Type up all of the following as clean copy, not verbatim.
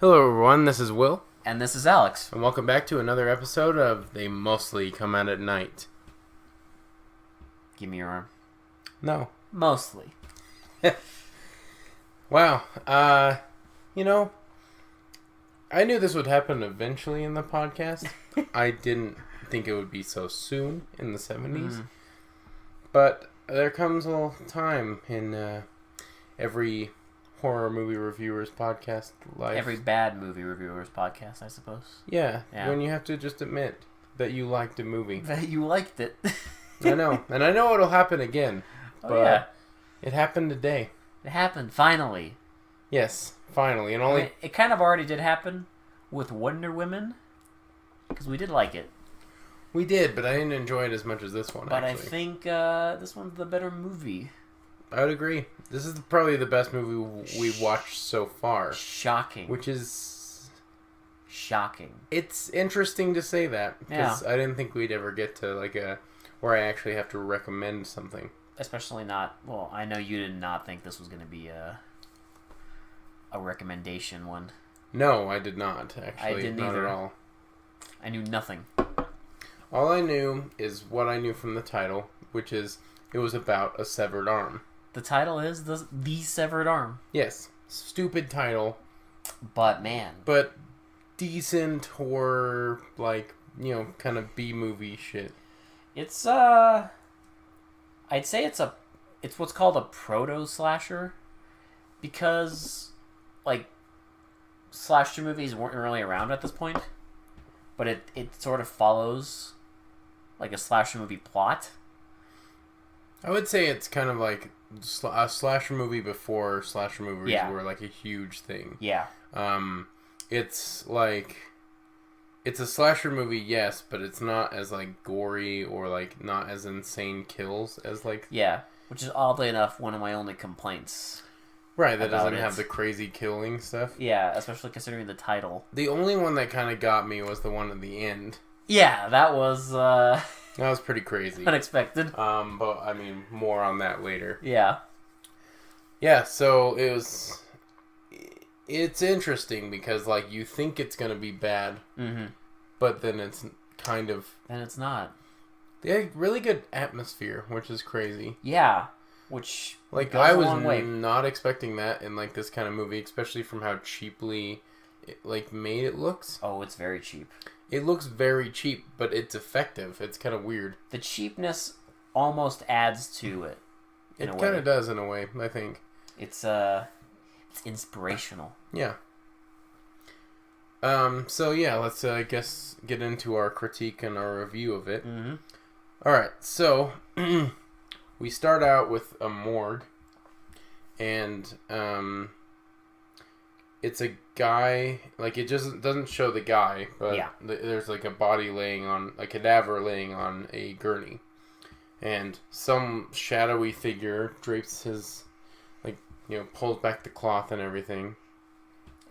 Hello everyone, this is Will, And this is Alex. and welcome back to another episode of They Mostly Come Out at Night. Give me your arm. No. Mostly. Wow, I knew this would happen eventually in the podcast. I didn't think it would be so soon in the 70s. But there comes a time in every horror movie reviewers podcast life. Every bad movie reviewers podcast, I suppose. Yeah, Yeah. when you have to just admit that you liked a movie. That you liked it. I know, and I know it'll happen again. Oh, But yeah. it happened today. It happened, finally. Yes, finally, and I only mean, it kind of already did happen with Wonder Woman. Because we did like it. we did, but I didn't enjoy it as much as this one. But actually. I think this one's the better movie. I would agree. This is probably the best movie we've watched so far, Shocking. which is Shocking. it's interesting to say that because I didn't think we'd ever get to where I actually have to recommend something. Especially not... Well, I know you did not think this was going to be a recommendation one. No, I did not actually. I didn't not either. at all. I knew nothing. All I knew is what I knew from the title, which is it was about a severed arm. The title is The Severed Arm. Yes, stupid title, But man, but decent horror, kind of B-movie shit. it's I'd say it's what's called a proto slasher, because slasher movies weren't really around at this point, but it sort of follows like a slasher movie plot. I would say it's kind of like a slasher movie before slasher movies Yeah. were like a huge thing. Yeah, It's like it's a slasher movie, yes, but it's not as gory or not as insane kills as yeah, which is oddly enough one of my only complaints. right. That about doesn't it. have the crazy killing stuff. Yeah, especially considering the title. The only one that kind of got me was the one at the end. Yeah, that was That was pretty crazy. unexpected. But I mean, more on that later. Yeah, Yeah, so it's interesting because you think it's gonna be bad, but then it's kind of and it's not. they had really good atmosphere, which is crazy. Yeah, which goes I a was long way. not expecting that in this kind of movie, especially from how cheaply it made it looks. Oh, it's very cheap. It looks very cheap, but it's effective. It's kind of weird. The cheapness almost adds to it. It kind of does in a way, I think. It's inspirational. Yeah. So yeah, let's I guess get into our critique and our review of it. Mm-hmm. All right, so we start out with a morgue, and it's a guy. It just doesn't show the guy, but Yeah. there's a body laying on a cadaver laying on a gurney, and some shadowy figure drapes his, pulls back the cloth and everything,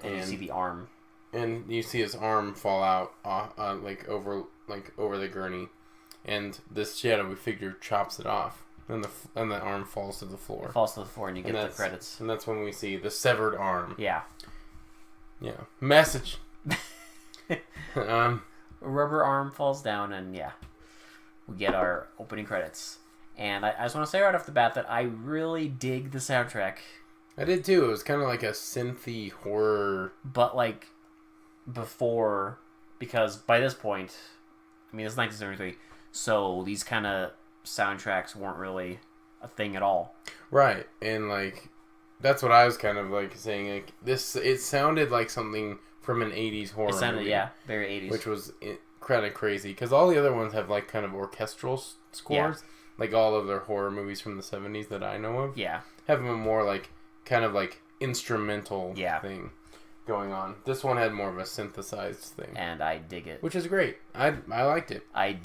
And you see the arm. and you see his arm fall out, over the gurney, and this shadowy figure chops it off, and the arm falls to the floor. It falls to the floor and you get And the credits. And that's when we see the severed arm. Yeah. Yeah. Message. A rubber arm falls down and yeah. We get our opening credits. And I just want to say right off the bat that I really dig the soundtrack. I did too. It was kind of like a synthy horror. But before, because by this point, I mean it's 1973, so these kind of soundtracks weren't really a thing at all. Right. And that's what I was kind of saying. This, it sounded like something from an 80s horror It sounded, movie. yeah, very 80s. Which was kind of crazy because all the other ones have kind of orchestral scores. All of their horror movies from the 70s that I know of. Yeah. Have a more kind of instrumental Yeah. thing going on. This one had more of a synthesized thing. And I dig it. Which is great. I liked it. I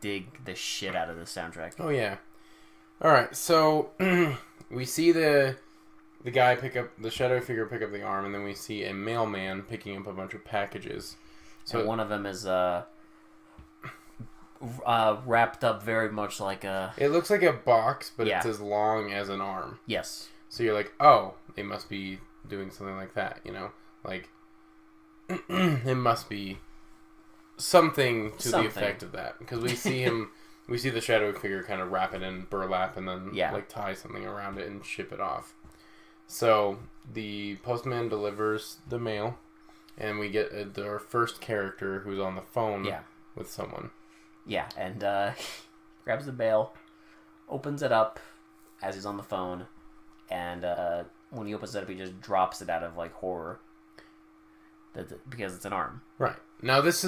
dig the shit out of the soundtrack. Oh yeah. Alright, so we see the guy pick up, the shadow figure pick up the arm, and then we see a mailman picking up a bunch of packages. So one of them is wrapped up very much like a... It looks like a box, but Yeah. it's as long as an arm. Yes. So you're like, oh, they must be doing something like that, it must be something to the effect of that, because we see him. We see the shadowy figure kind of wrap it in burlap and then like tie something around it and ship it off. So the postman delivers the mail, and we get our first character who's on the phone with someone. Yeah, and he grabs the mail, opens it up as he's on the phone, and when he opens it up, he just drops it out of like horror. Because it's an arm. Right. Now this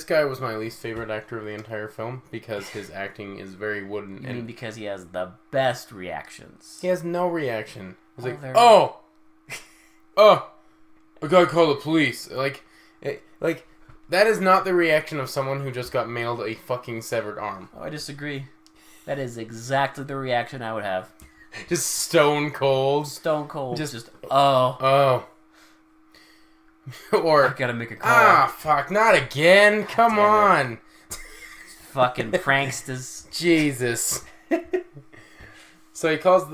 guy was my least favorite actor of the entire film because his acting is very wooden. You mean because he has the best reactions? He has no reaction. He's like, I gotta call the police. Like that is not the reaction of someone who just got mailed a fucking severed arm. Oh, I disagree. That is exactly the reaction I would have. Just stone cold. Stone cold. Just or I gotta make a call. Fuck, not again. Come on. Fucking pranksters. Jesus. So he calls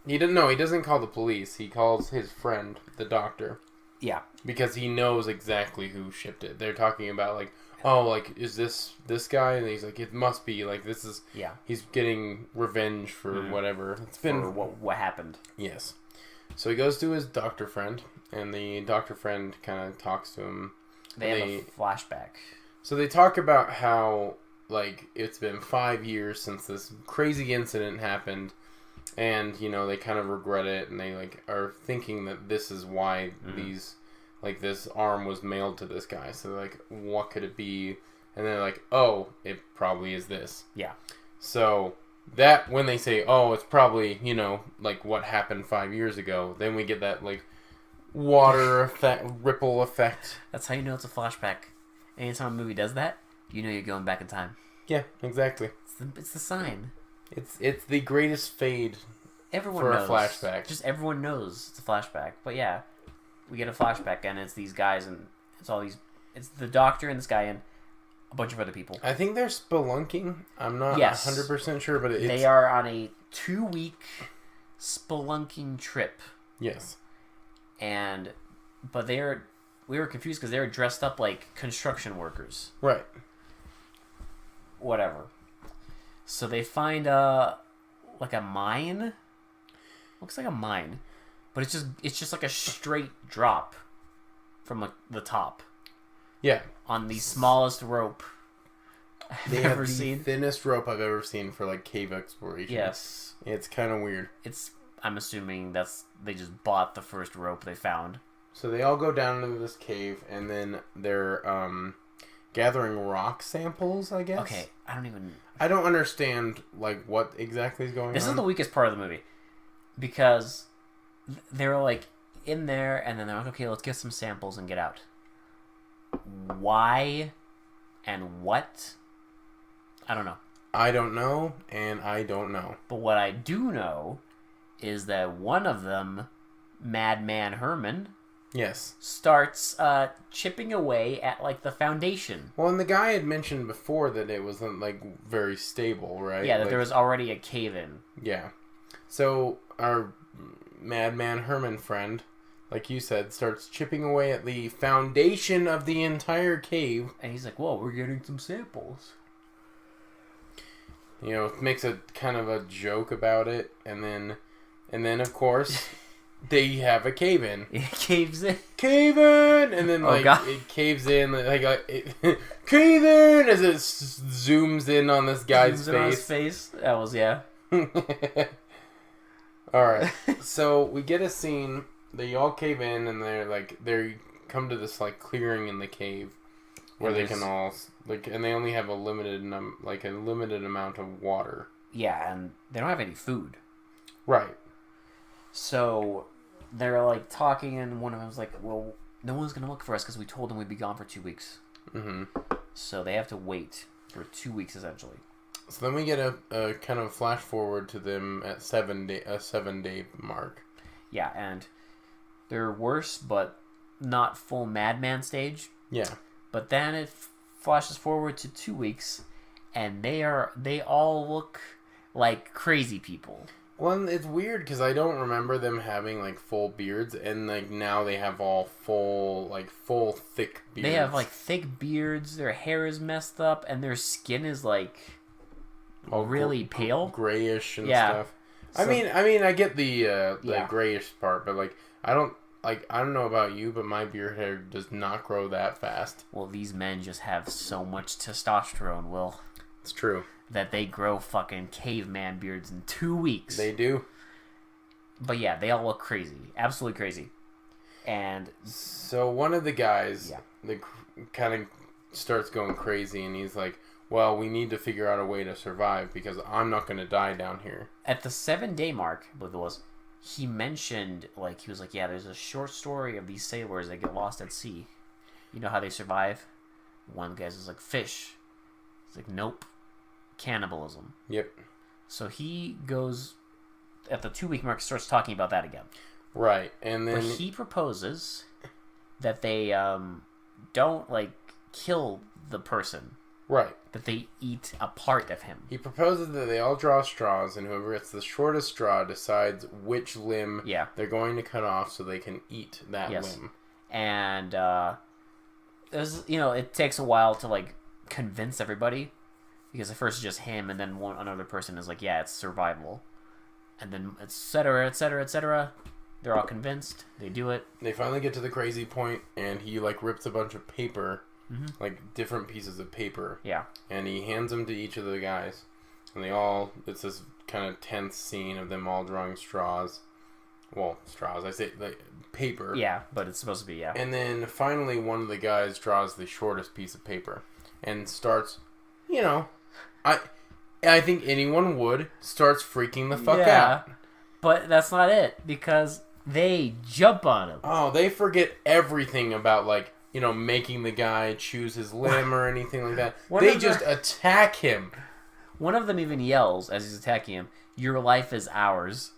he doesn't call the police. He calls his friend, the doctor. Yeah. Because he knows exactly who shipped it. They're talking about like, oh, like, is this guy? And he's like, it must be, like, this is... Yeah. He's getting revenge for whatever. It's been... For what happened. Yes. So he goes to his doctor friend, and the doctor friend kind of talks to him. They have a flashback. So they talk about how, like, it's been 5 years since this crazy incident happened, and, you know, they kind of regret it, and they, like, are thinking that this is why this arm was mailed to this guy. So they're like, what could it be? And they're like, oh, it probably is this. Yeah. So... that, when they say, oh, it's probably, you know, like what happened 5 years ago, then we get that, like, water effect, ripple effect. That's how you know it's a flashback. Anytime a movie does that, you know you're going back in time. Yeah, exactly. It's the sign. It's the greatest fade everyone knows. A flashback. Just everyone knows it's a flashback. But yeah, we get a flashback, and it's these guys, and it's the doctor and this guy, and a bunch of other people. I think they're spelunking. I'm not 100% sure, but they are on a 2-week spelunking trip. Yes. But we were confused because they were dressed up like construction workers. Right. Whatever. So they find like a mine. Looks like a mine, but it's just like a straight drop from like the top. Yeah. On the smallest rope I've ever seen. The thinnest rope I've ever seen for like cave exploration. Yes. It's kind of weird. I'm assuming they just bought the first rope they found. So they all go down into this cave, and then they're gathering rock samples, I guess. Okay, I don't understand like what exactly is going on. This is the weakest part of the movie because they're like in there, and then they're like, okay, let's get some samples and get out. Why and what? I don't know. I don't know, and I don't know. But what I do know is that one of them, Madman Herman, yes, starts chipping away at like the foundation. Well, and the guy had mentioned before that it wasn't like very stable, right? Yeah, that there was already a cave-in. Yeah. So our Madman Herman friend, like you said, starts chipping away at the foundation of the entire cave. And he's like, whoa, we're getting some samples. You know, makes a kind of a joke about it. And then of course, they have a cave-in. It caves in. Cave-in! And then, like, it caves in. Cave-in! As it zooms in on this guy's face. On his face. That was, yeah. Alright. So, we get a scene... They all cave in, and they come to this like clearing in the cave where they can all and they only have a limited amount of water. Yeah, and they don't have any food. Right. So they're like talking, and one of them's like, "Well, no one's gonna look for us because we told them we'd be gone for 2 weeks." Mm-hmm. So they have to wait for 2 weeks essentially. So then we get a kind of flash forward to them at 7 day mark. Yeah, and they're worse, but not full madman stage. Yeah. But then it flashes forward to 2 weeks, and they all look like crazy people. Well, it's weird because I don't remember them having like full beards, and like now they have all full thick beards. They have like thick beards. Their hair is messed up, and their skin is like all really pale, grayish and Yeah. stuff. So- I mean, I get the Yeah. grayish part, but like I don't know about you, but my beard hair does not grow that fast. Well, these men just have so much testosterone, Will, It's true. that they grow fucking caveman beards in 2 weeks. They do. But yeah, they all look crazy, absolutely crazy. And So one of the guys, Yeah. kind of starts going crazy, and he's like, "Well, we need to figure out a way to survive because I'm not going to die down here." at the 7-day mark, I believe it was, he mentioned, like, he was like, yeah, there's a short story of these sailors that get lost at sea. You know how they survive? One guy's is like, fish. He's like, nope. Cannibalism. Yep. So he goes, at the 2-week mark, starts talking about that again. Right, and But then he proposes that they don't, like, kill the person. right. That they eat a part of him. He proposes that they all draw straws, and whoever gets the shortest straw decides which limb Yeah. they're going to cut off so they can eat that Yes. limb. And there's, it takes a while to like convince everybody, because at first it's just him, and then another person is like, yeah, it's survival, and then etc., etc., etc. They're all convinced. They do it. They finally get to the crazy point, and he like rips a bunch of paper, like different pieces of paper, Yeah. and he hands them to each of the guys, and they all. It's this kind of tense scene of them all drawing straws. Well, straws. I say like paper. Yeah, but it's supposed to be, yeah. And then finally, one of the guys draws the shortest piece of paper and starts. I think anyone would starts freaking the fuck out. But that's not it, because they jump on him. Oh, they forget everything about like making the guy choose his limb or anything like that. They just attack him. One of them even yells as he's attacking him, "Your life is ours,"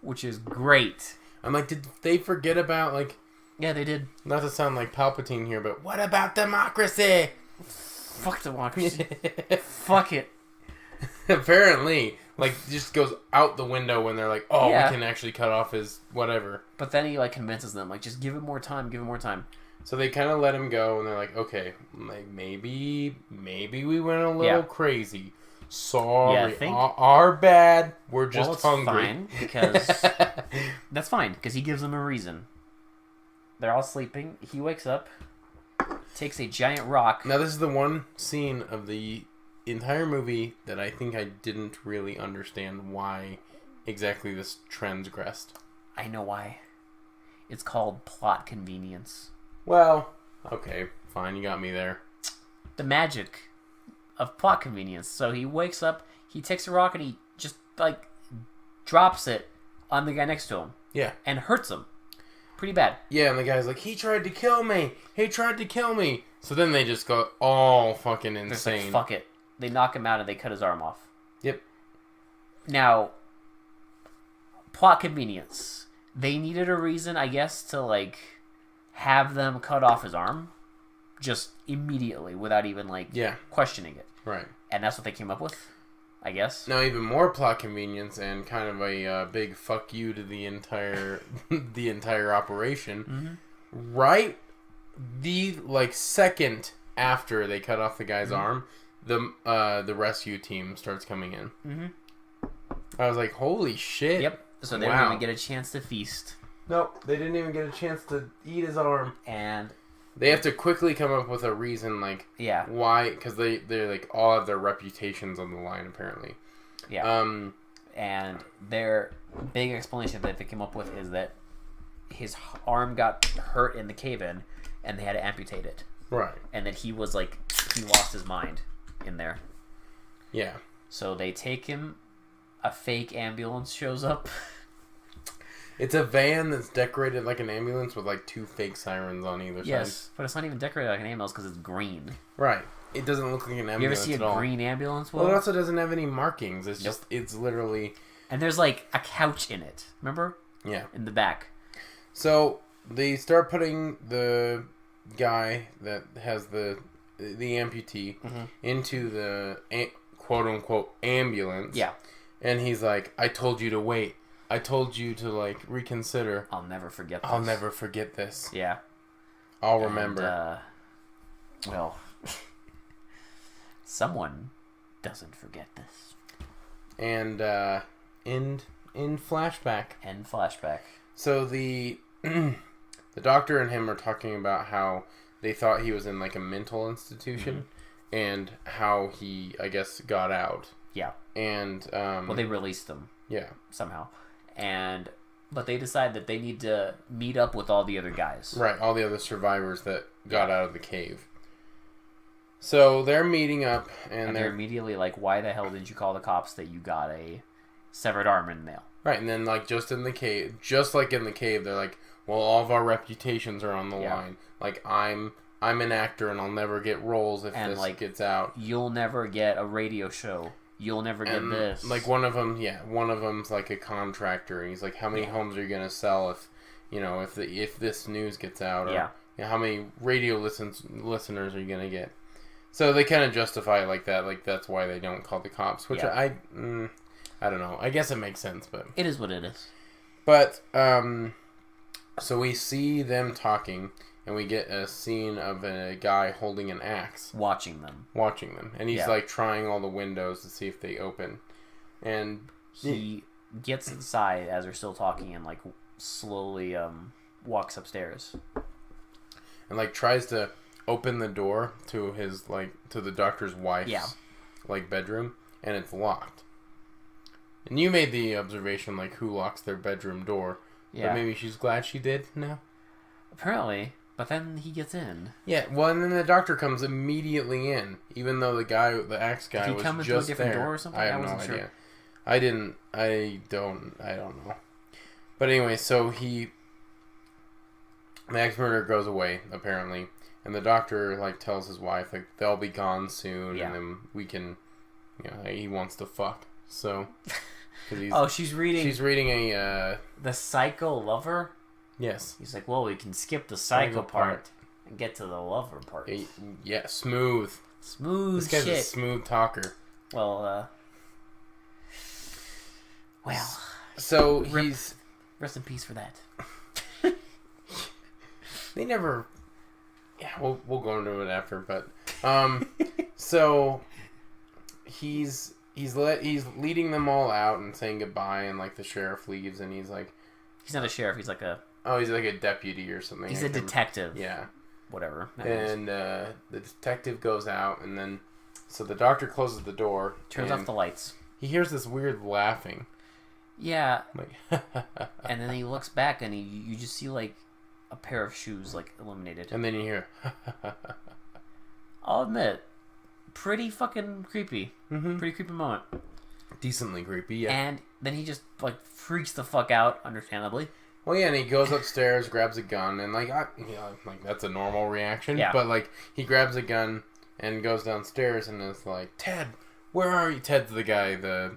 which is great. I'm like, did they forget about like? Yeah, they did. Not to sound like Palpatine here, but what about democracy? Fuck democracy. Fuck it. Apparently, like, just goes out the window when they're like, "Oh, Yeah. we can actually cut off his whatever." But then he like convinces them, like, just give it more time, give it more time. So they kind of let him go, and they're like, "Okay, like maybe we went a little crazy. Sorry, Yeah, I think- our bad. We're just It's hungry." fine, because that's fine, because he gives them a reason. They're all sleeping. He wakes up, takes a giant rock. Now, this is the one scene of the entire movie that I think I didn't really understand why exactly this transgressed. I know why. It's called plot convenience. Well, okay, fine, you got me there. The magic of plot convenience. So he wakes up, he takes a rock, and he just like drops it on the guy next to him Yeah. and hurts him pretty bad. Yeah, and the guy's like, "He tried to kill me! He tried to kill me!" So then they just go all fucking They're just insane. like, fuck it. They knock him out and they cut his arm off. Yep. Now, plot convenience. They needed a reason, I guess, to like have them cut off his arm just immediately without even like Yeah, questioning it. right. And that's what they came up with, I guess. Now, even more plot convenience and kind of a big fuck you to the entire the entire operation. Right, the like second after they cut off the guy's arm, the rescue team starts coming in. I was like, "Holy shit!" Yep. So they didn't even get a chance to feast. Nope, they didn't even get a chance to eat his arm. And They have to quickly come up with a reason, like yeah, why, because they're like all have their reputations on the line apparently. yeah. And their big explanation that they came up with is that his arm got hurt in the cave-in, and they had to amputate it. Right. And that he was like, he lost his mind in there. Yeah. So they take him. A fake ambulance shows up. It's a van that's decorated like an ambulance with like 2 fake sirens on either side. But it's not even decorated like an ambulance because it's green. Right. It doesn't look like an ambulance You ever see at a all. green ambulance? Well, Will? it also doesn't have any markings. It's Nope. just, it's literally... And there's like a couch in it. Remember? Yeah. In the back. So, they start putting the guy that has the amputee into the quote-unquote ambulance. Yeah. And he's like, I told you to wait. I told you to, like, reconsider. I'll never forget this. I'll never forget this. Yeah. I'll remember. Well, someone doesn't forget this. And, end flashback. End flashback. So the doctor and him are talking about how they thought he was in, like, a mental institution. And how he, I guess, got out. Yeah. And, well, they released him. Yeah. Somehow. But they decide that they need to meet up with all the other guys. Right, all the other survivors that got out of the cave. So they're meeting up, and they're immediately like, why the hell did you call the cops that you got a severed arm in the mail? Right, and then, like, just like in the cave, they're like, well, all of our reputations are on the line. Like, I'm an actor, and I'll never get roles if this gets out. You'll never get a radio show. You'll never get this. Like, one of them's like a contractor, and he's like, how many homes are you going to sell if this news gets out? Or, how many radio listeners are you going to get? So they kind of justify it like that. Like, that's why they don't call the cops, which I don't know. I guess it makes sense, but... It is what it is. But, so we see them talking... And we get a scene of a guy holding an axe. Watching them. And he's, like, trying all the windows to see if they open. And... He gets inside as they're still talking and, like, slowly walks upstairs. And, like, tries to open the door to his, like, to the doctor's wife's, like, bedroom. And it's locked. And you made the observation, like, who locks their bedroom door. Yeah. But maybe she's glad she did now? Apparently... But then he gets in. Yeah, well, and then the doctor comes immediately in, even though the axe guy was just there. Did he come into a different door or something? I have no idea. I don't know. But anyway, so the axe murderer goes away, apparently, and the doctor, like, tells his wife, like, they'll be gone soon, and then we can, he wants to fuck, so. She's reading. She's reading The Psycho Lover? Yes. He's like, well, we can skip the psycho part and get to the lover part. Yeah, smooth. Smooth shit. This guy's a smooth talker. Well, So he's... Rest in peace for that. They never... Yeah, we'll go into it after, but... So... He's leading them all out and saying goodbye, and, like, the sheriff leaves, and he's like... He's not a sheriff, he's like a... Oh, he's like a deputy or something. He's a detective. Yeah. Whatever. And the detective goes out, and then... So the doctor closes the door. Turns off the lights. He hears this weird laughing. Yeah. Like... And then he looks back, and you just see, like, a pair of shoes, like, illuminated. And then you hear... I'll admit, pretty fucking creepy. Mm-hmm. Pretty creepy moment. Decently creepy, yeah. And then he just, like, freaks the fuck out, understandably. Well, yeah, and he goes upstairs, grabs a gun, and, like, like, that's a normal reaction. Yeah. But, like, he grabs a gun and goes downstairs and is like, Ted, where are you? Ted's the guy, the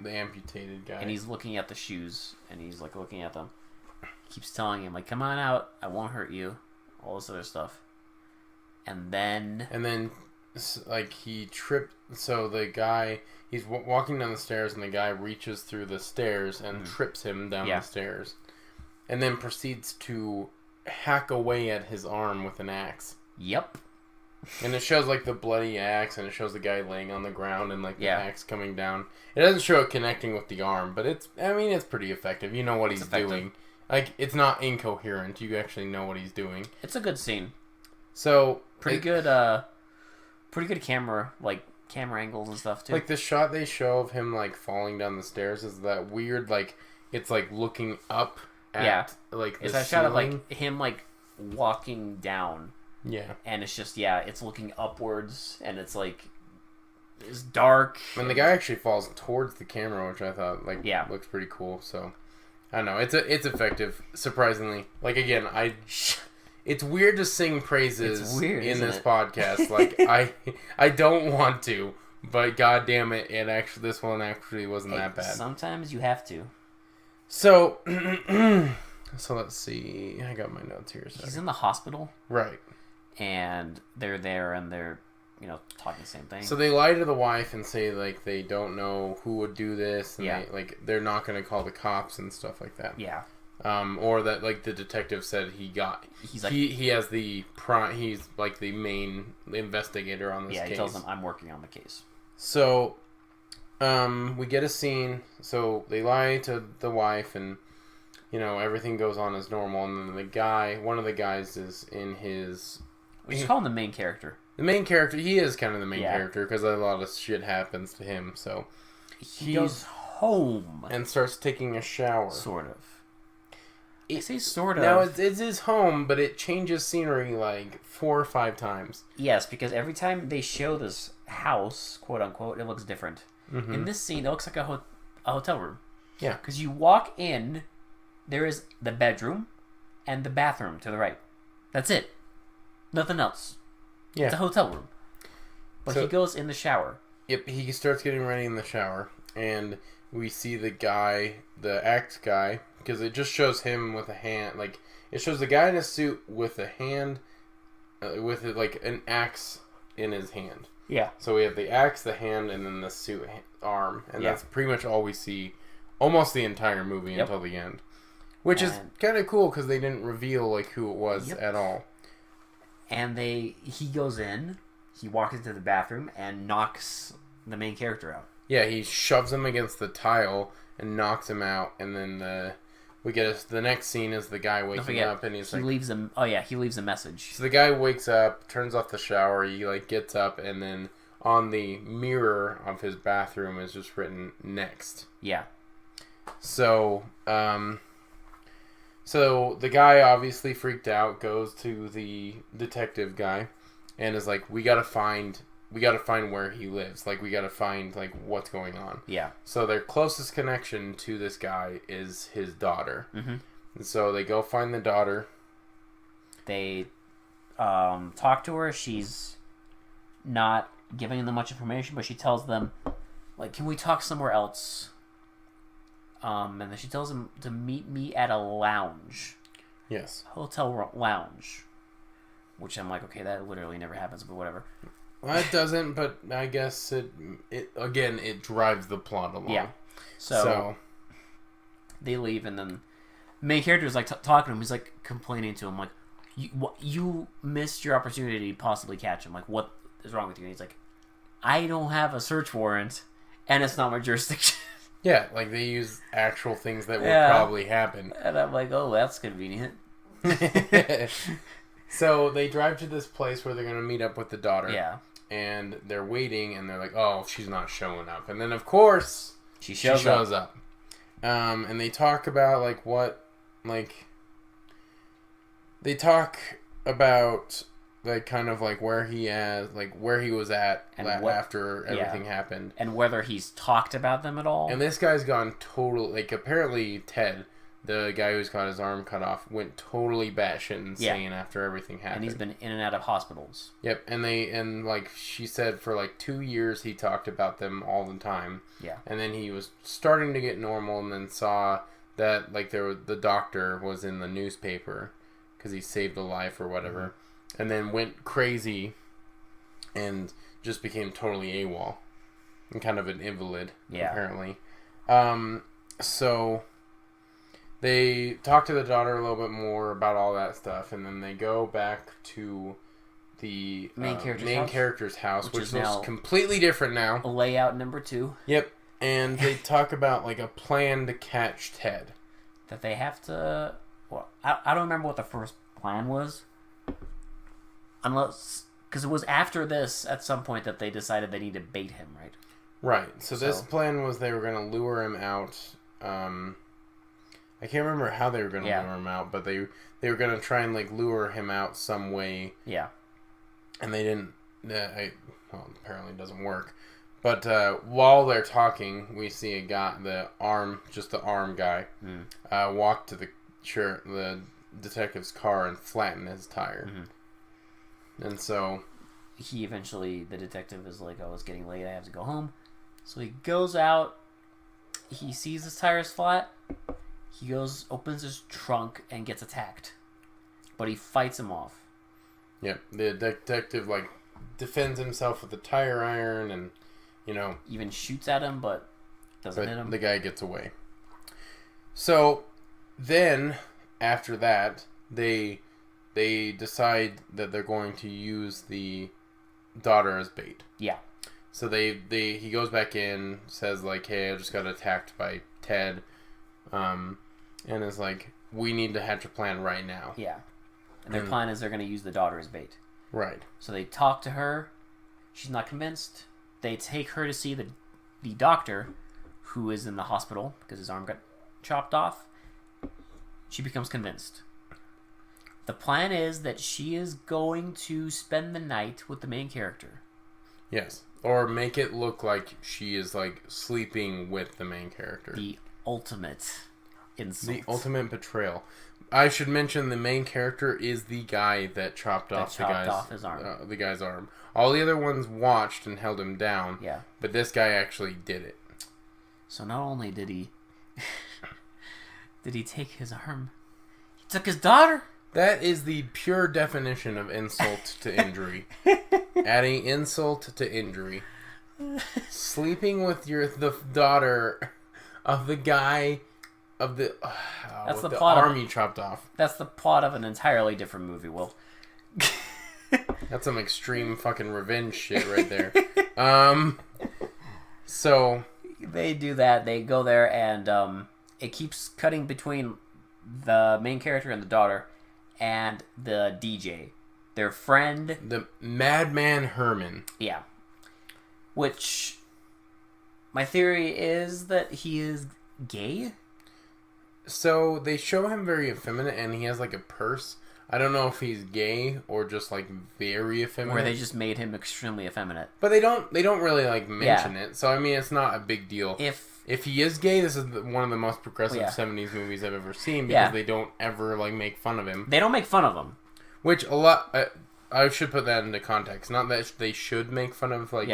amputated guy. And he's looking at the shoes, and he's, like, looking at them. He keeps telling him, like, come on out, I won't hurt you. All this other stuff. And then, like, he tripped, so the guy, he's walking down the stairs, and the guy reaches through the stairs and trips him down the stairs. And then proceeds to hack away at his arm with an axe. Yep. And it shows, like, the bloody axe, and it shows the guy laying on the ground and, like, the axe coming down. It doesn't show it connecting with the arm, but it's pretty effective. You know what he's doing. Like, it's not incoherent. You actually know what he's doing. It's a good scene. So... Pretty good camera angles and stuff, too. Like, the shot they show of him, like, falling down the stairs is that weird, like, it's, like, looking up at, like, the it's that shot of, like, him, like, walking down. Yeah. And it's just, it's looking upwards, and it's, like, it's dark. And the guy actually falls towards the camera, which I thought, like, looks pretty cool, so... I don't know. It's effective, surprisingly. Like, again, it's weird to sing praises in this podcast. Like, I don't want to, but god damn it, this one actually wasn't that bad. Sometimes you have to. So, let's see. I got my notes here. Sorry. He's in the hospital. Right. And they're there, and talking the same thing. So they lie to the wife and say like they don't know who would do this, and they're not going to call the cops and stuff like that. Yeah. Or that like the detective said he has the he's like the main investigator on this case. Yeah, he tells them I'm working on the case. So, we get a scene. So they lie to the wife, and everything goes on as normal. And then one of the guys is in his. We just call him the main character. The main character, he is kind of the main character because a lot of shit happens to him. So he goes home and starts taking a shower. Sort of. I say sort of. Now, it's his home, but it changes scenery like 4 or 5 times. Yes, because every time they show this house, quote unquote, it looks different. Mm-hmm. In this scene, it looks like a hotel room. Yeah. Because you walk in, there is the bedroom and the bathroom to the right. That's it. Nothing else. Yeah. It's a hotel room. But he goes in the shower. Yep, he starts getting ready in the shower, and we see the axe guy, because it just shows him with a hand, like, it shows the guy in a suit with a hand, with like an axe in his hand. Yeah. So we have the axe, the hand, and then the suit arm, and that's pretty much all we see almost the entire movie until the end. Which is kind of cool, because they didn't reveal, like, who it was at all. And he goes in, he walks into the bathroom, and knocks the main character out. Yeah, he shoves him against the tile and knocks him out, and then we get the next scene is the guy waking up, and he leaves him. Oh yeah, he leaves a message. So the guy wakes up, turns off the shower, he like gets up, and then on the mirror of his bathroom is just written "next." Yeah. So so the guy obviously freaked out, goes to the detective guy, and is like, we gotta find where he lives. Like, we gotta find, like, what's going on. Yeah. So their closest connection to this guy is his daughter. Mm-hmm. And so they go find the daughter. They talk to her. She's not giving them much information, but she tells them, like, can we talk somewhere else? And then she tells him to meet me at a lounge. Yes. Hotel lounge. Which I'm like, okay, that literally never happens, but whatever. Well, it doesn't, but I guess it drives the plot along. Yeah. So they leave, and then the main character is like talking to him. He's like complaining to him, like, you missed your opportunity to possibly catch him. Like, what is wrong with you? And he's like, I don't have a search warrant, and it's not my jurisdiction. Yeah, like they use actual things that would probably happen. And I'm like, oh, that's convenient. So they drive to this place where they're going to meet up with the daughter. Yeah. And they're waiting, and they're like, oh, she's not showing up. And then, of course, she shows up. And they talk about, like, they talk about, like, kind of, like, where he was at after everything happened. And whether he's talked about them at all. And this guy's gone totally, like, apparently Ted, the guy who's got his arm cut off, went totally batshit insane after everything happened. And he's been in and out of hospitals. Yep, and like she said, for like 2 years he talked about them all the time. Yeah. And then he was starting to get normal, and then saw that like the doctor was in the newspaper because he saved a life or whatever, and then went crazy and just became totally AWOL and kind of an invalid, apparently. So they talk to the daughter a little bit more about all that stuff, and then they go back to the main character's house, which looks completely different now. Layout number 2. Yep. And they talk about like a plan to catch Ted. That they have to... Well, I don't remember what the first plan was. Unless... Because it was after this, at some point, that they decided they need to bait him, right? Right. So this plan was they were going to lure him out... I can't remember how they were going to lure him out, but they were going to try and like lure him out some way. Yeah. And they didn't. Apparently it doesn't work. But while they're talking, we see a guy, the arm guy, walk to the detective's car and flatten his tire. Mm-hmm. And so the detective is like, oh, it's getting late, I have to go home. So he goes out, he sees his tires flat. He opens his trunk, and gets attacked. But he fights him off. Yep. The detective, like, defends himself with a tire iron, and even shoots at him, but doesn't hit him. The guy gets away. So then, after that, they decide that they're going to use the daughter as bait. Yeah. So he goes back in, says like, "Hey, I just got attacked by Ted," and is like, "We need to hatch a plan right now." Yeah. And their plan is they're going to use the daughter as bait. Right. So they talk to her. She's not convinced. They take her to see the doctor, who is in the hospital because his arm got chopped off. She becomes convinced. The plan is that she is going to spend the night with the main character. Yes. Or make it look like she is like sleeping with the main character. The ultimate insult. The ultimate betrayal. I should mention the main character is the guy that chopped off his arm. The guy's arm. All the other ones watched and held him down. Yeah. But this guy actually did it. So not only did he take his arm, he took his daughter. That is the pure definition of insult to injury. Adding insult to injury. Sleeping with the daughter of the guy of the that's the plot arm you chopped off. That's the plot of an entirely different movie, Will. That's some extreme fucking revenge shit right there. So they do that. They go there, and it keeps cutting between the main character and the daughter and the DJ, their friend, the Madman Herman. Yeah. Which my theory is that he is gay. So they show him very effeminate, and he has like a purse. I don't know if he's gay or just like very effeminate. Or they just made him extremely effeminate. But they don't really like mention it. So I mean, it's not a big deal. If he is gay, this is one of the most progressive 70s movies I've ever seen because they don't ever like make fun of him. They don't make fun of him. Which a lot. I should put that into context. Not that they should make fun of like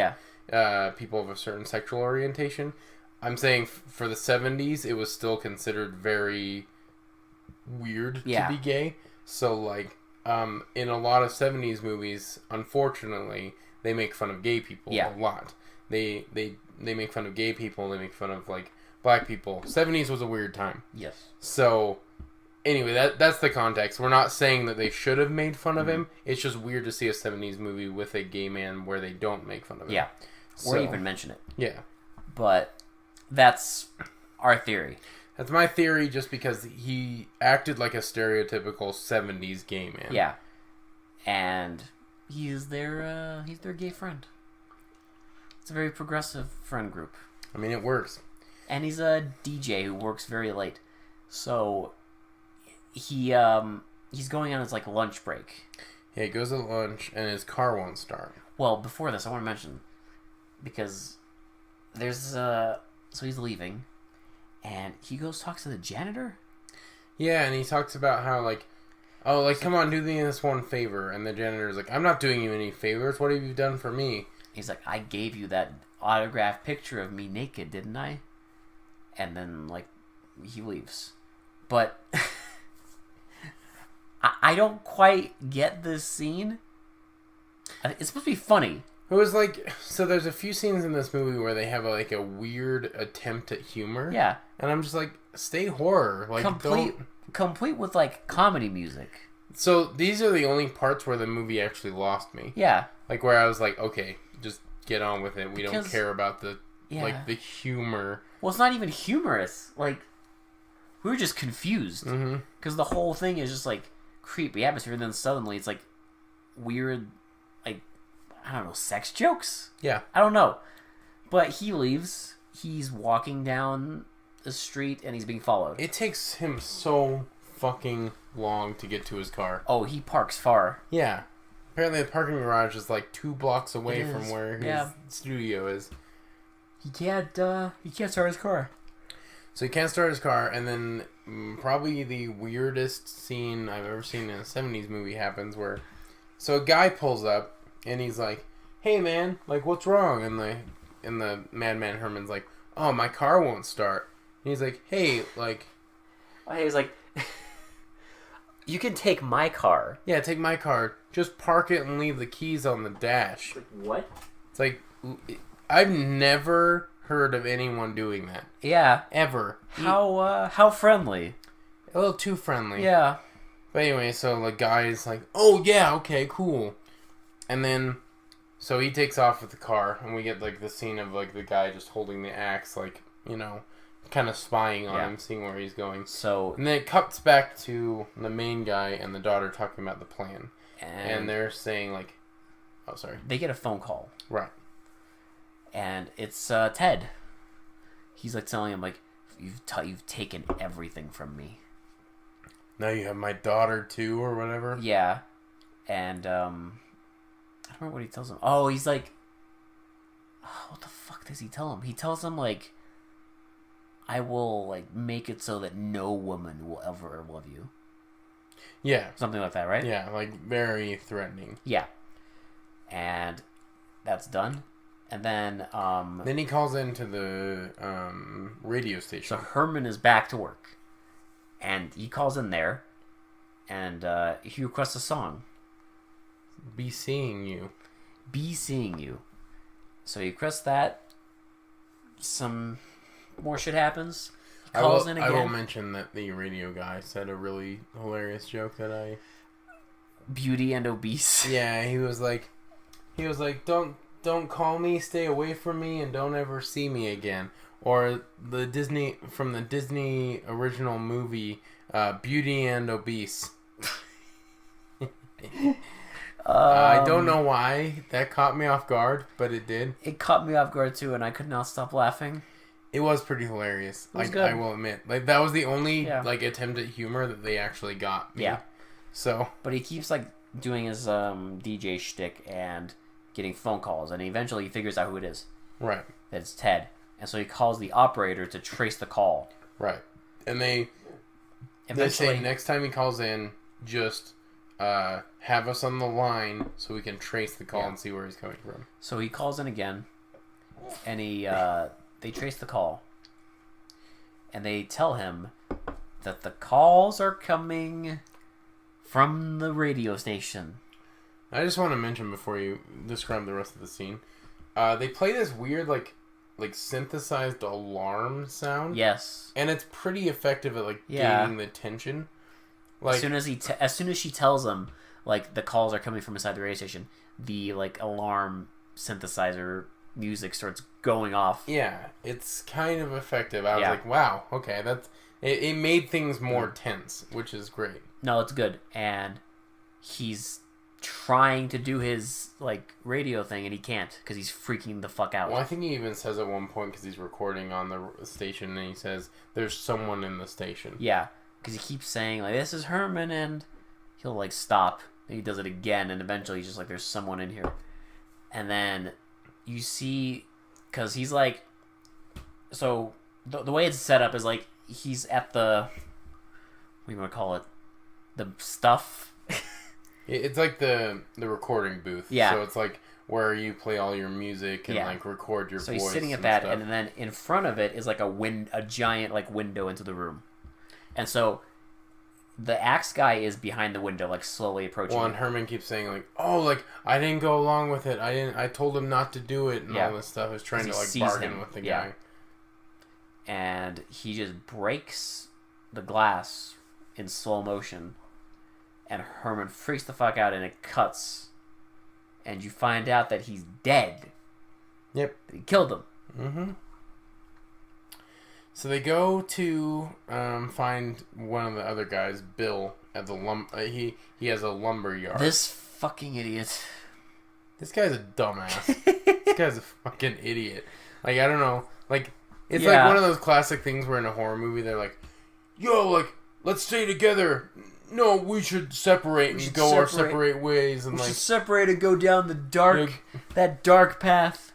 people of a certain sexual orientation. I'm saying for the 70s, it was still considered very weird to be gay. So, like, in a lot of 70s movies, unfortunately, they make fun of gay people a lot. They make fun of gay people. They make fun of, like, black people. 70s was a weird time. Yes. So, anyway, that's the context. We're not saying that they should have made fun of him. It's just weird to see a 70s movie with a gay man where they don't make fun of him. Yeah. Or even mention it. Yeah. But that's our theory. That's my theory just because he acted like a stereotypical 70s gay man. Yeah. And he's their gay friend. It's a very progressive friend group. I mean, it works. And he's a DJ who works very late. So he's going on his like lunch break. Yeah, he goes to lunch and his car won't start. Well, before this, I want to mention because there's so he's leaving. And he talks to the janitor? Yeah, and he talks about how, like, oh, like, come on, do me this one favor. And the janitor's like, I'm not doing you any favors. What have you done for me? He's like, I gave you that autographed picture of me naked, didn't I? And then, like, he leaves. But I don't quite get this scene. It's supposed to be funny. It was like, so there's a few scenes in this movie where they have like a weird attempt at humor. Yeah. And I'm just like, stay horror. Like, complete with like comedy music. So these are the only parts where the movie actually lost me. Yeah. Like where I was like, okay, just get on with it. We don't care about the the humor. Well, it's not even humorous. Like, we were just confused. Because the whole thing is just like creepy atmosphere, and then suddenly it's like weird, like, I don't know, sex jokes? Yeah. I don't know. But he leaves. He's walking down the street and he's being followed. It takes him so fucking long to get to his car. Oh, he parks far. Yeah. Apparently the parking garage is like 2 blocks away from where his studio is. He can't start his car. So he can't start his car, and then probably the weirdest scene I've ever seen in a 70s movie happens where, so a guy pulls up, and he's like, hey man, like what's wrong? And the Madman Herman's like, oh, my car won't start. And he's like, hey, like... He was like... You can take my car. Yeah, take my car. Just park it and leave the keys on the dash. What? It's like, I've never heard of anyone doing that. Yeah. Ever. How friendly. A little too friendly. Yeah. But anyway, so the guy's like, oh yeah, okay, cool. And then, so he takes off with the car, and we get like the scene of like the guy just holding the axe, like, you know, kind of spying on him, seeing where he's going. So, and then it cuts back to the main guy and the daughter talking about the plan. And they're saying like, oh, sorry. They get a phone call. Right. And it's Ted. He's like telling him like, you've taken everything from me. Now you have my daughter too, or whatever. Yeah. And I don't remember what he tells him. Oh, he's like, what the fuck does he tell him? He tells him like, I will like make it so that no woman will ever love you. Yeah. Something like that, right? Yeah, like very threatening. Yeah. And that's done. And then he calls into the radio station. So Herman is back to work. And he calls in there and he requests a song. Be Seeing You. Be Seeing You. So he requests that. Some more shit happens. He calls in again. I will mention that the radio guy said a really hilarious joke that I... Beauty and obese. Yeah, he was like, don't call me, stay away from me, and don't ever see me again. Or from the Disney original movie, Beauty and Obese. I don't know why that caught me off guard, but it did. It caught me off guard too, and I could not stop laughing. It was pretty hilarious. It was good. I will admit, like that was the only like attempt at humor that they actually got me. Yeah. So, but he keeps like doing his DJ shtick and getting phone calls, and eventually he figures out who it is. Right. That it's Ted, and so he calls the operator to trace the call. Right. And they say next time he calls in, just have us on the line so we can trace the call and see where he's coming from. So he calls in again, and they trace the call, and they tell him that the calls are coming from the radio station. I just want to mention before you describe the rest of the scene, they play this weird like synthesized alarm sound. Yes, and it's pretty effective at like gaining the tension. Like as soon as she tells him like the calls are coming from inside the radio station, the like alarm synthesizer music starts going off. Yeah, it's kind of effective. I was like, wow, okay, it made things more tense, which is great. No, it's good. And he's trying to do his like radio thing and he can't because he's freaking the fuck out. Well, I think he even says at one point, because he's recording on the station, and he says there's someone in the station. Yeah, because he keeps saying like, this is Herman, and he'll like stop and he does it again, and eventually he's just like, there's someone in here. And then you see, because he's like, so the way it's set up is like he's at the, what do you want to call it, the stuff. It's like the recording booth. Yeah. So it's like where you play all your music and like record your voice. So he's sitting at that, and then in front of it is like a giant like window into the room, and so the axe guy is behind the window, like slowly approaching. Well, and Herman keeps saying like, "Oh, like I didn't go along with it. I told him not to do it, and all this stuff." Is trying to like bargain with the guy. And he just breaks the glass in slow motion, and Herman freaks the fuck out, and it cuts, and you find out that he's dead. Yep, he killed him. Mm-hmm. So they go to find one of the other guys, Bill, at the he has a lumber yard. This fucking idiot. This guy's a dumbass. This guy's a fucking idiot. Like, I don't know. Like, it's like one of those classic things where in a horror movie they're like, "Yo, like, let's stay together. No, we should separate and go our separate ways." And we like, should separate and go down the dark, that dark path.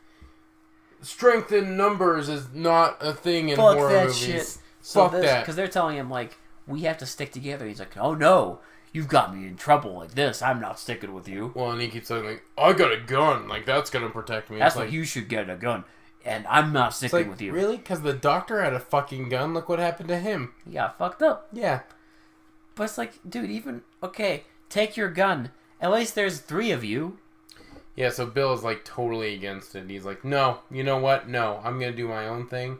Strength in numbers is not a thing in horror movies. Shit. Fuck that. Because they're telling him, like, we have to stick together. He's like, oh no, you've got me in trouble like this. I'm not sticking with you. Well, and he keeps saying, like, I got a gun. Like, that's going to protect me. That's like, you should get a gun. And I'm not sticking with you. Really? Because the doctor had a fucking gun. Look what happened to him. He got fucked up. Yeah. But it's like, dude, even okay, take your gun. At least there's 3 of you. Yeah, so Bill is like totally against it. He's like, no, you know what? No, I'm gonna do my own thing.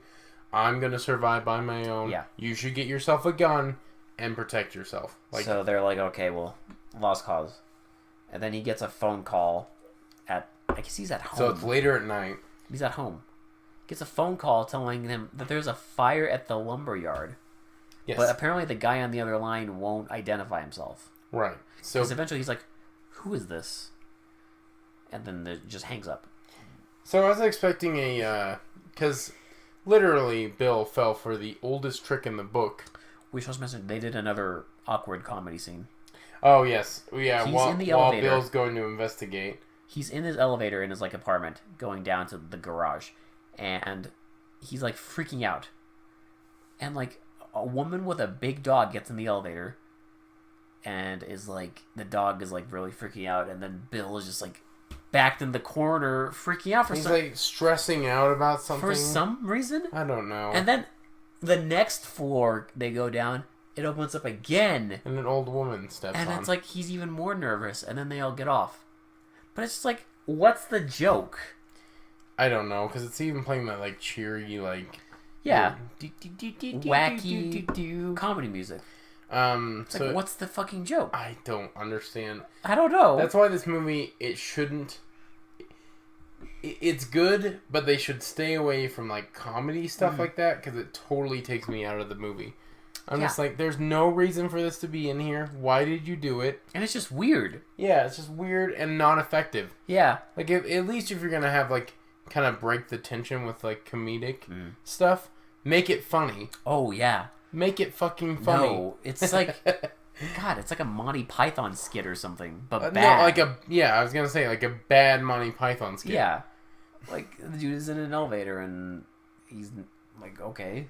I'm gonna survive by my own. Yeah. You should get yourself a gun and protect yourself. Like, So they're like, okay, well, lost cause. And then he gets a phone call at, I guess he's at home. so it's later at night. He's at home. Gets a phone call telling him that there's a fire at the lumberyard. Yes. But apparently the guy on the other line won't identify himself. Right. So Because eventually he's like, who is this? And then it just hangs up. So I was expecting because literally Bill fell for the oldest trick in the book. We should also mention they did another awkward comedy scene. Oh yes, yeah. He's while, in the while elevator. Bill's going to investigate. He's in his elevator in his like apartment, going down to the garage, and he's like freaking out. And like a woman with a big dog gets in the elevator, and is like the dog is like really freaking out, and then Bill is just like backed in the corner, freaking out He's like stressing out about something for some reason. I don't know. And then the next floor they go down, it opens up again. And an old woman steps And on. it's like he's even more nervous, and then they all get off. But it's just like, what's the joke? I don't know, because it's even playing that like cheery like Yeah, wacky wacky comedy music. It's so like, what's the fucking joke? I don't understand. I don't know. That's why this movie it shouldn't. It's good, but they should stay away from like comedy stuff like that because it totally takes me out of the movie. I'm just like, there's no reason for this to be in here. Why did you do it? And it's just weird. Yeah, it's just weird and not effective. Yeah. Like, at least if you're gonna have like kind of break the tension with like comedic stuff, make it funny. Oh yeah. Make it fucking funny. No, it's like, God, it's like a Monty Python skit or something, but No, bad. I was gonna say like a bad Monty Python skit. Yeah. Like the dude is in an elevator and he's like, okay,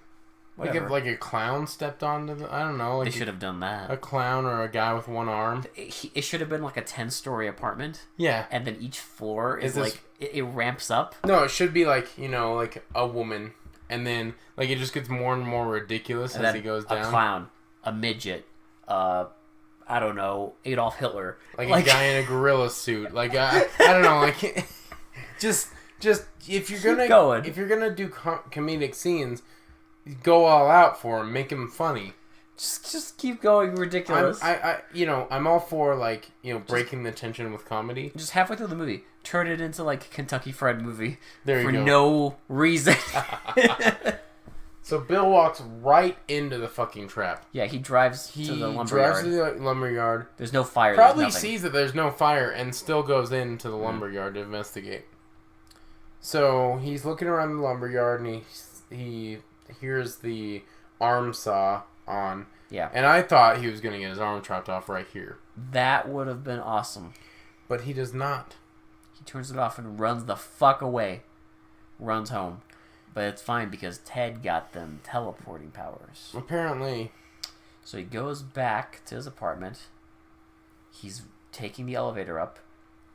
Like whatever. if like a clown stepped onto the, I don't know, like They should have done that. a clown or a guy with one arm. It should have been like a 10-story apartment, Yeah. and then each floor is Is this- like it ramps up. No, it should be like, you know, like a woman, and then like it just gets more and more ridiculous And as then he goes a down. clown, a midget, I don't know, Adolf Hitler, Like a guy in a gorilla suit. Like I don't know, like just if you're Keep going. do comedic scenes, go all out for him, make him funny. just keep going ridiculous. I'm all for like, you know, breaking the tension with comedy. Just halfway through the movie, turn it into like Kentucky Fried Movie There you for go. no reason. So Bill walks right into the fucking trap. Yeah, he drives He to the drives lumberyard. to the lumberyard. There's no fire. Probably there's nothing. sees that there's no fire and still goes into the lumberyard to investigate. So he's looking around the lumberyard and he hears the arm saw on. Yeah. And I thought he was going to get his arm chopped off right here. That would have been awesome. But he does not. He turns it off and runs the fuck away. Runs home. But it's fine because Ted got them teleporting powers. Apparently. So he goes back to his apartment. He's taking the elevator up.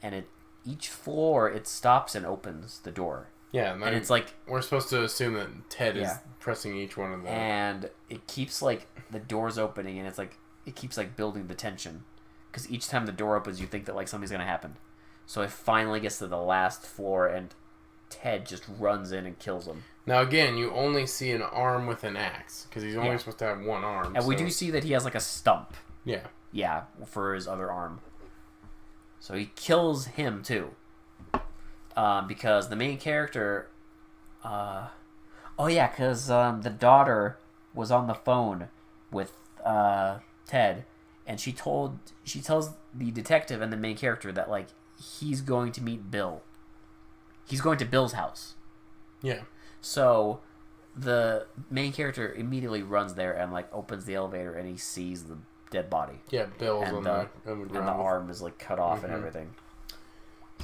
And each floor, it stops and opens the door. Yeah. And it's like... We're supposed to assume that Ted is Yeah. pressing each one of them. And it keeps like the doors opening, and it's like it keeps like building the tension because each time the door opens, you think that like something's gonna happen. So it finally gets to the last floor, and Ted just runs in and kills him. Now again, you only see an arm with an axe because he's only Yeah. supposed to have one arm. And we so- do see that he has like a stump, Yeah. yeah, for his other arm. So he kills him too, because the main character. Oh yeah, because the daughter was on the phone with Ted, and she tells the detective and the main character that like he's going to meet Bill. He's going to Bill's house. Yeah. So the main character immediately runs there and like opens the elevator and he sees the dead body. Yeah, Bill's And on the the ground. And the arm is like cut off and everything.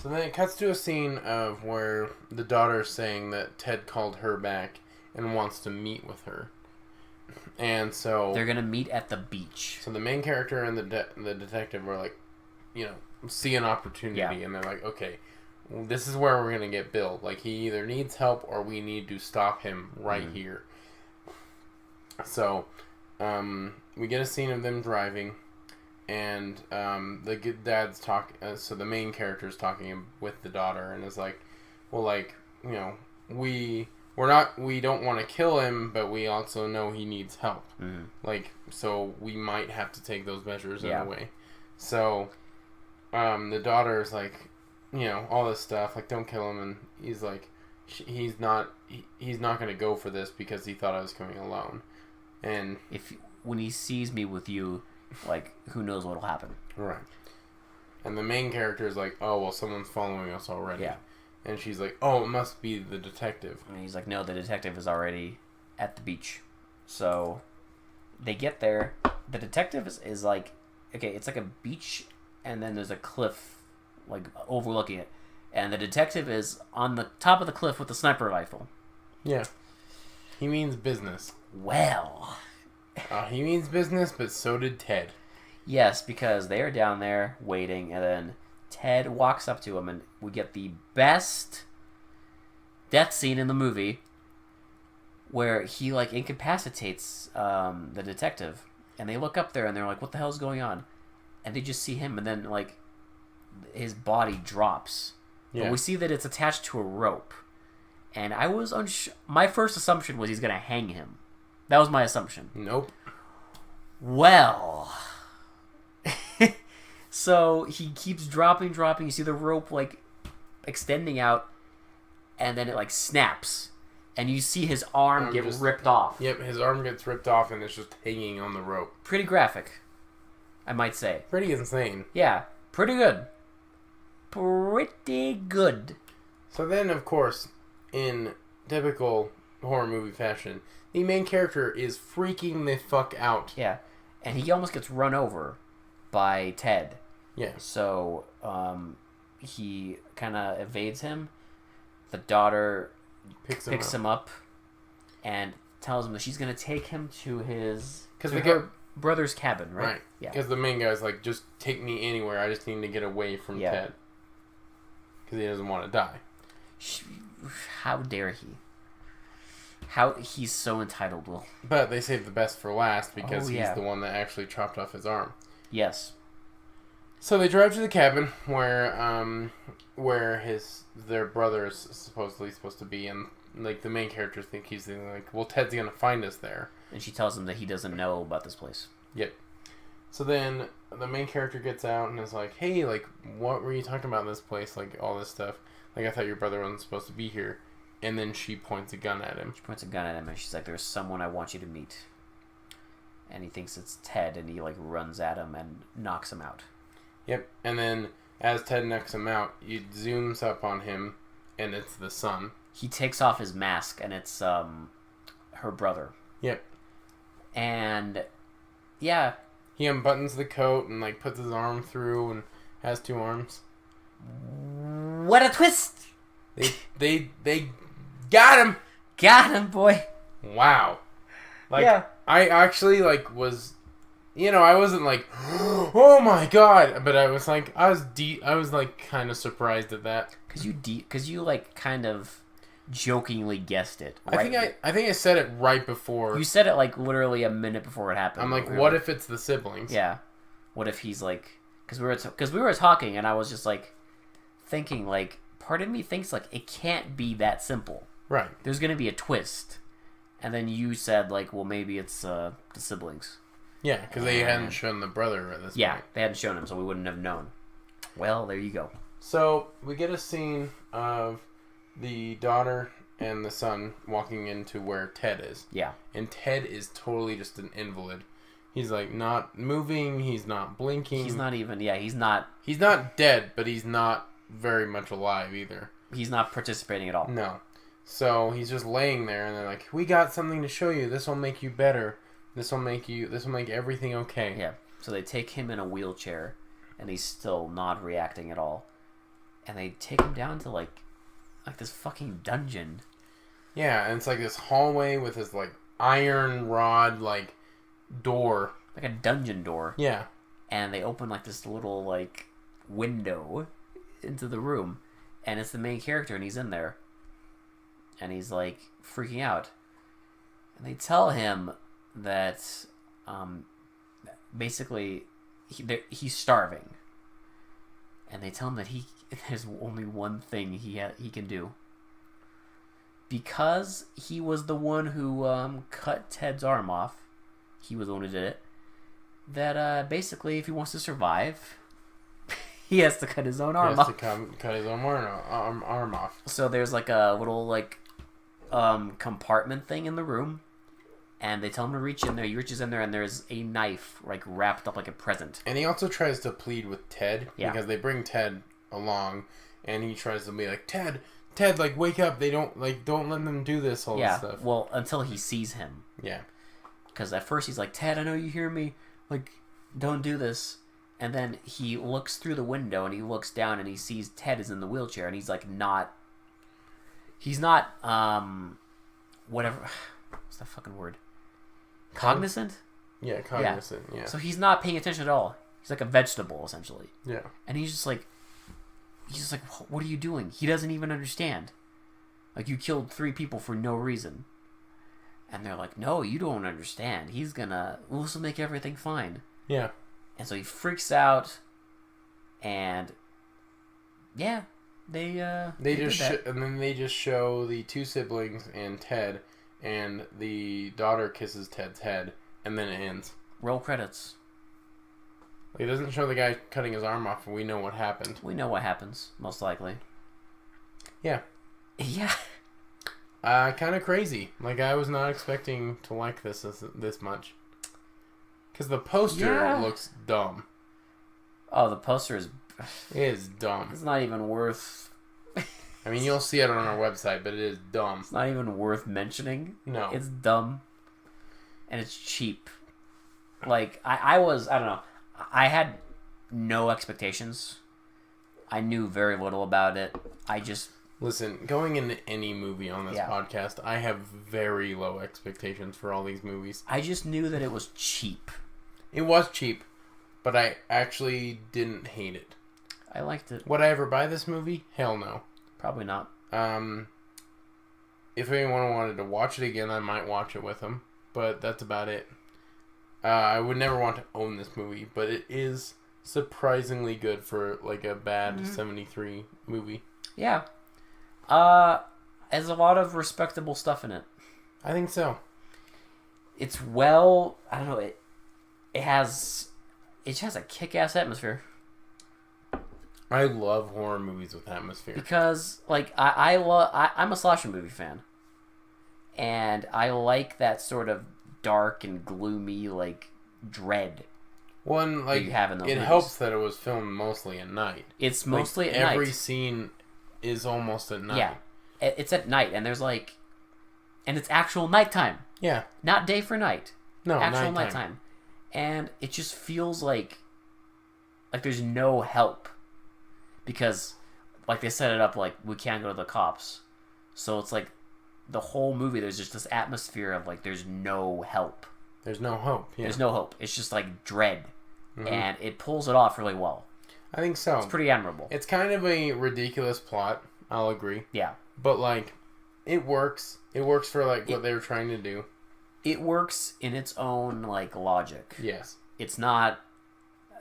So then it cuts to a scene of where the daughter's saying that Ted called her back and wants to meet with her. And so They're gonna meet at the beach. so the main character and the detective are like, you know, see an opportunity, Yeah. and they're like, okay, well, this is where we're gonna get Bill. Like he either needs help or we need to stop him right here. So, we get a scene of them driving, and the good dad's talking. So the main character is talking with the daughter, and is like, well, like, you know, we don't want to kill him, but we also know he needs help. Mm-hmm. Like, so we might have to take those measures in a way. So, the daughter is like, you know, all this stuff, like, don't kill him, and he's like, he's not going to go for this because he thought I was coming alone. And when he sees me with you, like, who knows what'll happen. Right. And the main character is like, oh, well, someone's following us already. Yeah. And she's like, oh, it must be the detective. And he's like, no, the detective is already at the beach. So they get there. The detective is like, okay, it's like a beach, and then there's a cliff, like, overlooking it. And the detective is on the top of the cliff with a sniper rifle. Yeah. He means business. Well. He means business, but so did Ted. Yes, because they are down there waiting, and then Ted walks up to him, and we get the best death scene in the movie, where he, like, incapacitates the detective, and they look up there, and they're like, what the hell's going on? And they just see him, and then, like, his body drops. Yeah. But we see that it's attached to a rope, and I was my first assumption was he's going to hang him. That was my assumption. Nope. Well... So he keeps dropping. You see the rope, like, extending out, and then it, like, snaps. And you see his arm get ripped off. Yep, his arm gets ripped off, and it's just hanging on the rope. Pretty graphic, I might say. Pretty insane. Yeah, pretty good. Pretty good. So then, of course, in typical horror movie fashion, the main character is freaking the fuck out. Yeah, and he almost gets run over by Ted. Yeah. So he kind of evades him. The daughter picks him up and tells him that she's going to take him to her brother's cabin, right? Right. Yeah. Because the main guy's like, just take me anywhere. I just need to get away from Ted. Because he doesn't want to die. How dare he? He's so entitled, Will. But they saved the best for last because he's the one that actually chopped off his arm. Yes. So they drive to the cabin where their brother is supposedly supposed to be, and, like, the main characters think he's like, well, Ted's gonna find us there. And she tells him that he doesn't know about this place. Yep. So then the main character gets out and is like, hey, like, what were you talking about in this place? Like, all this stuff. Like, I thought your brother wasn't supposed to be here. And then she points a gun at him. She points a gun at him, and she's like, there's someone I want you to meet. And he thinks it's Ted, and he, like, runs at him and knocks him out. Yep. And then as Ted knocks him out, it zooms up on him, and it's the son. He takes off his mask, and it's her brother. Yep. And yeah, he unbuttons the coat and, like, puts his arm through and has two arms. What a twist! They got him. Got him, boy. Wow. Like, yeah. I actually, like, was, you know, I wasn't like, oh my god, but I was like, I was like kind of surprised at that. Cause you like kind of jokingly guessed it. Right? I think I said it right before. You said it like literally a minute before it happened. I'm like, what if it's the siblings? Yeah. What if he's like, cause we were talking and I was just like thinking like, part of me thinks like it can't be that simple. Right. There's gonna be a twist. And then you said, like, well, maybe it's the siblings. Yeah, because they hadn't shown the brother at this point. Yeah, they hadn't shown him, so we wouldn't have known. Well, there you go. So, we get a scene of the daughter and the son walking into where Ted is. Yeah. And Ted is totally just an invalid. He's, like, not moving, he's not blinking. He's not even, he's not... He's not dead, but he's not very much alive either. He's not participating at all. No. So he's just laying there, and they're like, "We got something to show you. This will make you better. This will make everything okay." Yeah. So they take him in a wheelchair, and he's still not reacting at all. And they take him down to like this fucking dungeon. Yeah, and it's like this hallway with this like iron rod like door, like a dungeon door. Yeah. And they open like this little like window into the room, and it's the main character, and he's in there. And he's, like, freaking out. And they tell him that basically he's starving, and they tell him that there's only one thing he can do. Because he was the one who cut Ted's arm off, he was the one who did it, that basically if he wants to survive, he has to cut his own arm off. He has to cut his own arm off. So there's like a little compartment thing in the room, and they tell him to reach in there. He reaches in there, and there's a knife like wrapped up like a present. And he also tries to plead with Ted, Yeah. because they bring Ted along, and he tries to be like, Ted, like, wake up. They don't let them do this whole stuff. Well, until he sees him. Yeah. Because at first he's like, Ted, I know you hear me. Like, don't do this. And then he looks through the window, and he looks down, and he sees Ted is in the wheelchair, and he's like, not... He's not, whatever... What's that fucking word? Cognizant? Yeah, cognizant, yeah. So he's not paying attention at all. He's like a vegetable, essentially. Yeah. And he's just like, what are you doing? He doesn't even understand. Like, you killed 3 people for no reason. And they're like, no, you don't understand. We'll also make everything fine. Yeah. And so he freaks out, and yeah, they just and then they just show the 2 siblings and Ted, and the daughter kisses Ted's head, and then it ends. Roll credits. It doesn't show the guy cutting his arm off, and we know what happened. We know what happens, most likely. Yeah. Yeah. Kind of crazy. Like, I was not expecting to like this much. Because the poster looks dumb. Oh, the poster is... It is dumb. It's not even worth... I mean, you'll see it on our website, but it is dumb. It's not even worth mentioning. No. It's dumb. And it's cheap. Like, I don't know. I had no expectations. I knew very little about it. I just... Listen, going into any movie on this podcast, I have very low expectations for all these movies. I just knew that it was cheap. It was cheap, but I actually didn't hate it. I liked it. Would I ever buy this movie? Hell no. Probably not. If anyone wanted to watch it again, I might watch it with them, but that's about it. I would never want to own this movie, but it is surprisingly good for like a bad 73 movie. Yeah. There's a lot of respectable stuff in it. I think so. It's I don't know, it has a kick-ass atmosphere. I love horror movies with atmosphere. Because, like, I'm a slasher movie fan. And I like that sort of dark and gloomy, like, dread. One, like, you have in those it movies. helps that it was filmed mostly at night. It's mostly like, at night. Every scene is almost at night. Yeah. It's at night, and there's, like... And it's actual nighttime. Yeah. Not day for night. No, actual nighttime. And it just feels like there's no help. Because, like, they set it up like, we can't go to the cops. So it's like, the whole movie, there's just this atmosphere of, like, there's no help. There's no hope. Yeah. There's no hope. It's just, like, dread. Mm-hmm. And it pulls it off really well. I think so. It's pretty admirable. It's kind of a ridiculous plot. I'll agree. Yeah. But, like, it works. It works for, like, what they were trying to do. It works in its own, like, logic. Yes. It's not...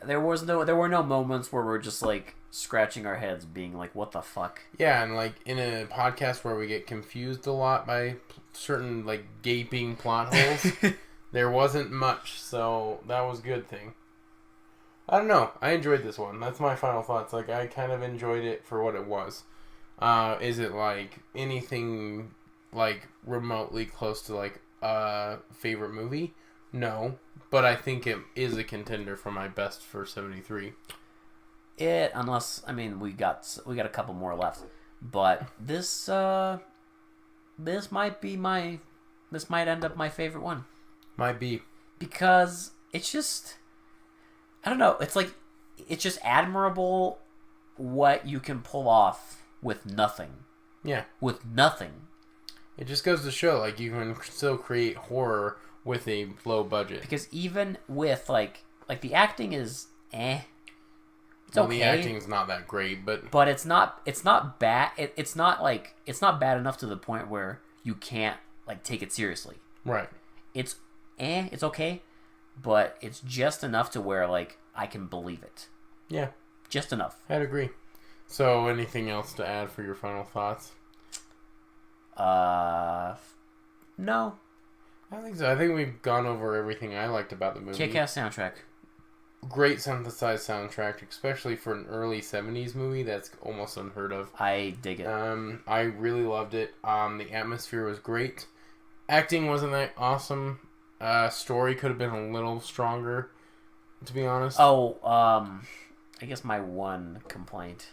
There were no moments where we're just, like, scratching our heads being like, what the fuck? Yeah, and, like, in a podcast where we get confused a lot by certain, like, gaping plot holes, there wasn't much, so that was a good thing. I don't know. I enjoyed this one. That's my final thoughts. Like, I kind of enjoyed it for what it was. Is it, like, anything, like, remotely close to, like, a favorite movie? No. But I think it is a contender for my best for 73. Unless, I mean, we got a couple more left. But this might end up my favorite one. Might be. Because it's just, I don't know, it's just admirable what you can pull off with nothing. Yeah. With nothing. It just goes to show, like, you can still create horror with a low budget. Because even with, like the acting is It's okay. The acting's not that great, but it's not bad. It's not bad enough to the point where you can't, like, take it seriously. Right. It's okay, but it's just enough to where like I can believe it. Yeah, just enough. I'd agree. So, anything else to add for your final thoughts? No. I think so. I think we've gone over everything I liked about the movie. Kick-ass soundtrack. Great synthesized soundtrack, especially for an early 70s movie. That's almost unheard of. I dig it. I really loved it. The atmosphere was great. Acting wasn't that awesome. Story could have been a little stronger, to be honest. Oh, I guess my one complaint.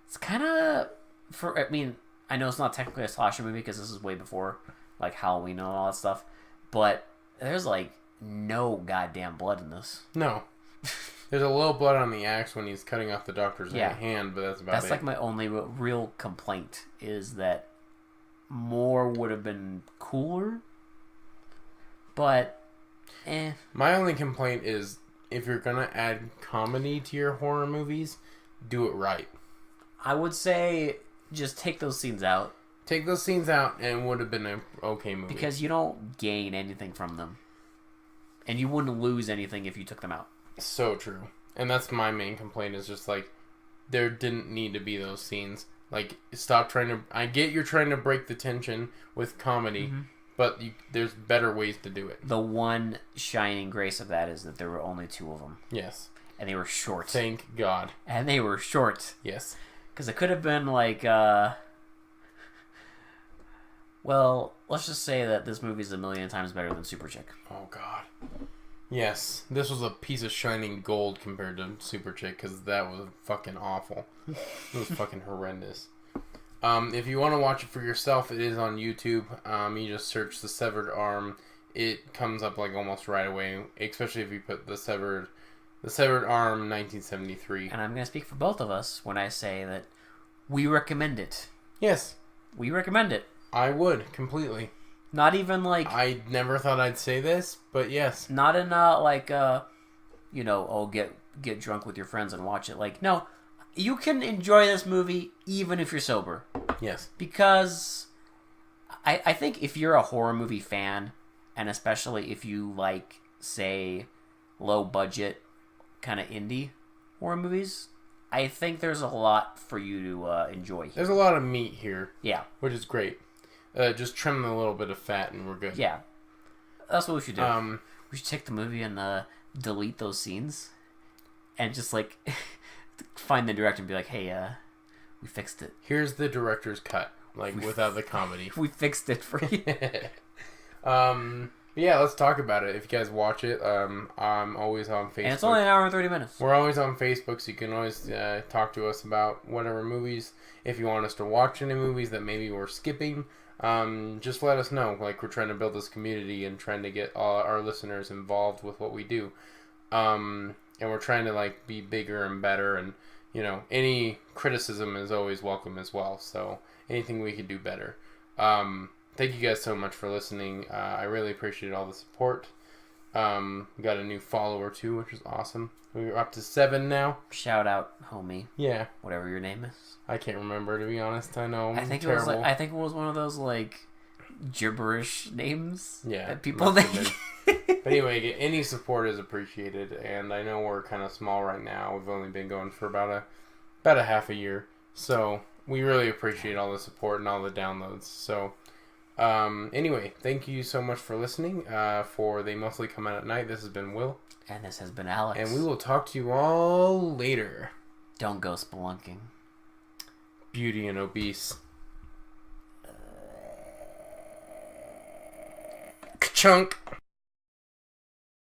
It's kind of I mean, I know it's not technically a slasher movie because this is way before like Halloween and all that stuff, but there's like no goddamn blood in this. No. There's a little blood on the axe when he's cutting off the doctor's hand, but that's about it. That's like my only real complaint is that more would have been cooler, but My only complaint is if you're going to add comedy to your horror movies, do it right. I would say just take those scenes out. Take those scenes out and it would have been an okay movie. Because you don't gain anything from them. And you wouldn't lose anything if you took them out. So true. And that's my main complaint is just like, there didn't need to be those scenes. Like, stop trying to... I get you're trying to break the tension with comedy, but there's better ways to do it. The one shining grace of that is that there were only 2 of them. Yes. And they were short. Thank God. And they were short. Yes. Because it could have been like... Well, let's just say that this movie is a million times better than Super Chick. Oh, God. Yes. This was a piece of shining gold compared to Super Chick, because that was fucking awful. It was fucking horrendous. If you want to watch it for yourself, it is on YouTube. You just search The Severed Arm. It comes up like almost right away, especially if you put The Severed Arm 1973. And I'm going to speak for both of us when I say that we recommend it. Yes. We recommend it. I would, completely. Not even like... I never thought I'd say this, but yes. Not in get drunk with your friends and watch it. Like, no, you can enjoy this movie even if you're sober. Yes. Because I think if you're a horror movie fan, and especially if you like, say, low budget kind of indie horror movies, I think there's a lot for you to enjoy. There's a lot of meat here. Yeah. Which is great. Just trim a little bit of fat and we're good. Yeah. That's what we should do. We should take the movie and delete those scenes. And just, like, find the director and be like, hey, we fixed it. Here's the director's cut. Like, without the comedy. We fixed it for you. Yeah, let's talk about it. If you guys watch it, I'm always on Facebook. And it's only an hour and 30 minutes. We're always on Facebook, so you can always talk to us about whatever movies. If you want us to watch any movies that maybe we're skipping, just let us know. Like, we're trying to build this community and trying to get all our listeners involved with what we do. And we're trying to, like, be bigger and better. And, you know, any criticism is always welcome as well. So, anything we could do better. Thank you guys so much for listening. I really appreciate all the support. We got a new follower too, which is awesome. We're up to 7 now. Shout out, homie. Yeah. Whatever your name is. I can't remember, to be honest. I know. I think it was one of those like gibberish names. Yeah. That people think. But anyway, any support is appreciated, and I know we're kind of small right now. We've only been going for about a half a year, so we really appreciate all the support and all the downloads. So. Anyway, thank you so much for listening. For They Mostly Come Out at Night, this has been Will. And this has been Alex. And we will talk to you all later. Don't go spelunking. Beauty and Obese. Ka-chunk.